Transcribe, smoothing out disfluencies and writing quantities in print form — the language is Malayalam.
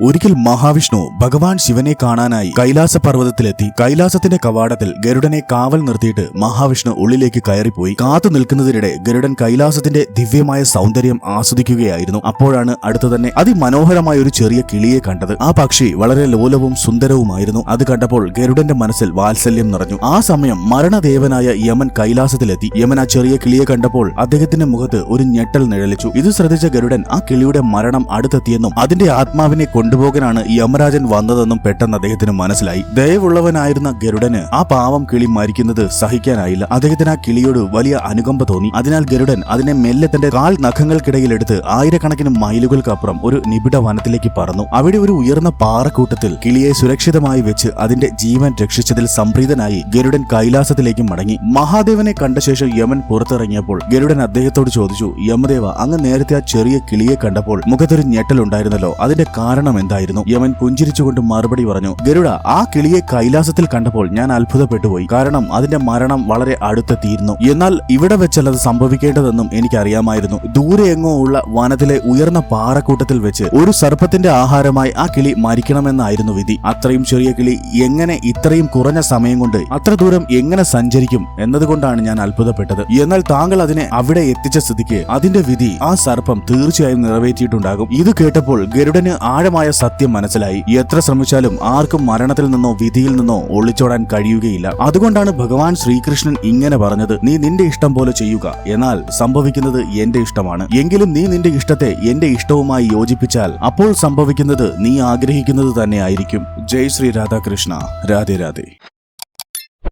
ഒരിക്കൽ മഹാവിഷ്ണു ഭഗവാൻ ശിവനെ കാണാനായി കൈലാസ പർവ്വതത്തിലെത്തി. കൈലാസത്തിന്റെ കവാടത്തിൽ ഗരുഡനെ കാവൽ നിർത്തിയിട്ട് മഹാവിഷ്ണു ഉള്ളിലേക്ക് കയറിപ്പോയി. കാത്തു നിൽക്കുന്നതിനിടെ ഗരുഡൻ കൈലാസത്തിന്റെ ദിവ്യമായ സൗന്ദര്യം ആസ്വദിക്കുകയായിരുന്നു. അപ്പോഴാണ് അടുത്തു തന്നെ അതിമനോഹരമായ ഒരു ചെറിയ കിളിയെ കണ്ടത്. ആ പക്ഷി വളരെ ലോലവും സുന്ദരവുമായിരുന്നു. അത് കണ്ടപ്പോൾ ഗരുഡന്റെ മനസ്സിൽ വാത്സല്യം നിറഞ്ഞു. ആ സമയം മരണദേവനായ യമൻ കൈലാസത്തിലെത്തി. യമൻ ആ ചെറിയ കിളിയെ കണ്ടപ്പോൾ അദ്ദേഹത്തിന്റെ മുഖത്ത് ഒരു ഞെട്ടൽ നിഴലിച്ചു. ഇത് ശ്രദ്ധിച്ച ഗരുഡൻ ആ കിളിയുടെ മരണം അടുത്തെത്തിയെന്നും അതിന്റെ ആത്മാവിനെ കൊണ്ടുപോകാനാണ് യമരാജൻ വന്നതെന്നും പെട്ടെന്ന് അദ്ദേഹത്തിന് മനസ്സിലായി. ദയവുള്ളവനായിരുന്ന ഗരുഡന് ആ പാവം കിളി മരിക്കുന്നത് സഹിക്കാനായില്ല. അദ്ദേഹത്തിന് ആ കിളിയോട് വലിയ അനുകമ്പ തോന്നി. അതിനാൽ ഗരുഡൻ അതിനെ മെല്ലെ തന്റെ കാൽ നഖങ്ങൾക്കിടയിലെടുത്ത് ആയിരക്കണക്കിന് മൈലുകൾക്കപ്പുറം ഒരു നിബിഡ വനത്തിലേക്ക് പറന്നു. അവിടെ ഒരു ഉയർന്ന പാറക്കൂട്ടത്തിൽ കിളിയെ സുരക്ഷിതമായി വെച്ച് അതിന്റെ ജീവൻ രക്ഷിച്ചതിൽ സംപ്രീതനായി ഗരുഡൻ കൈലാസത്തിലേക്ക് മടങ്ങി. മഹാദേവനെ കണ്ട ശേഷം യമൻ പുറത്തിറങ്ങിയപ്പോൾ ഗരുഡൻ അദ്ദേഹത്തോട് ചോദിച്ചു, യമദേവ, അങ്ങ് നേരത്തെ ആ ചെറിയ കിളിയെ കണ്ടപ്പോൾ മുഖത്തൊരു ഞെട്ടലുണ്ടായിരുന്നല്ലോ, അതിന്റെ കാരണം എന്തായിരുന്നു? യമൻ പുഞ്ചിരിച്ചുകൊണ്ട് മറുപടി പറഞ്ഞു, ഗരുഡ, ആ കിളിയെ കൈലാസത്തിൽ കണ്ടപ്പോൾ ഞാൻ അത്ഭുതപ്പെട്ടുപോയി. കാരണം അതിന്റെ മരണം വളരെ അടുത്തെത്തിയിരുന്നു. എന്നാൽ ഇവിടെ വെച്ചല്ലത് സംഭവിക്കേണ്ടതെന്നും എനിക്കറിയാമായിരുന്നു. ദൂരെ എങ്ങോ ഉള്ള വനത്തിലെ ഉയർന്ന പാറക്കൂട്ടത്തിൽ വെച്ച് ഒരു സർപ്പത്തിന്റെ ആഹാരമായി ആ കിളി മരിക്കണമെന്നായിരുന്നു വിധി. അത്രയും ചെറിയ കിളി എങ്ങനെ ഇത്രയും കുറഞ്ഞ സമയം കൊണ്ട് അത്ര ദൂരം എങ്ങനെ സഞ്ചരിക്കും എന്നതുകൊണ്ടാണ് ഞാൻ അത്ഭുതപ്പെട്ടത്. എന്നാൽ താങ്കൾ അതിനെ അവിടെ എത്തിച്ച സ്ഥിതിക്ക് അതിന്റെ വിധി ആ സർപ്പം തീർച്ചയായും നിറവേറ്റിയിട്ടുണ്ടാകും. ഇത് കേട്ടപ്പോൾ ഗരുഡന് ആഴമായ സത്യം മനസ്സിലായി. എത്ര ശ്രമിച്ചാലും ആർക്കും മരണത്തിൽ നിന്നോ വിധിയിൽ നിന്നോ ഒളിച്ചോടാൻ കഴിയുകയില്ല. അതുകൊണ്ടാണ് ഭഗവാൻ ശ്രീകൃഷ്ണൻ ഇങ്ങനെ പറഞ്ഞത്, നീ നിന്റെ ഇഷ്ടം പോലെ ചെയ്യുക, എന്നാൽ സംഭവിക്കുന്നത് എന്റെ ഇഷ്ടമാണ്. എങ്കിലും നീ നിന്റെ ഇഷ്ടത്തെ എന്റെ ഇഷ്ടവുമായി യോജിപ്പിച്ചാൽ അപ്പോൾ സംഭവിക്കുന്നത് നീ ആഗ്രഹിക്കുന്നത് തന്നെ ആയിരിക്കും. ജയ് ശ്രീ രാധാകൃഷ്ണ. രാധേ രാധേ.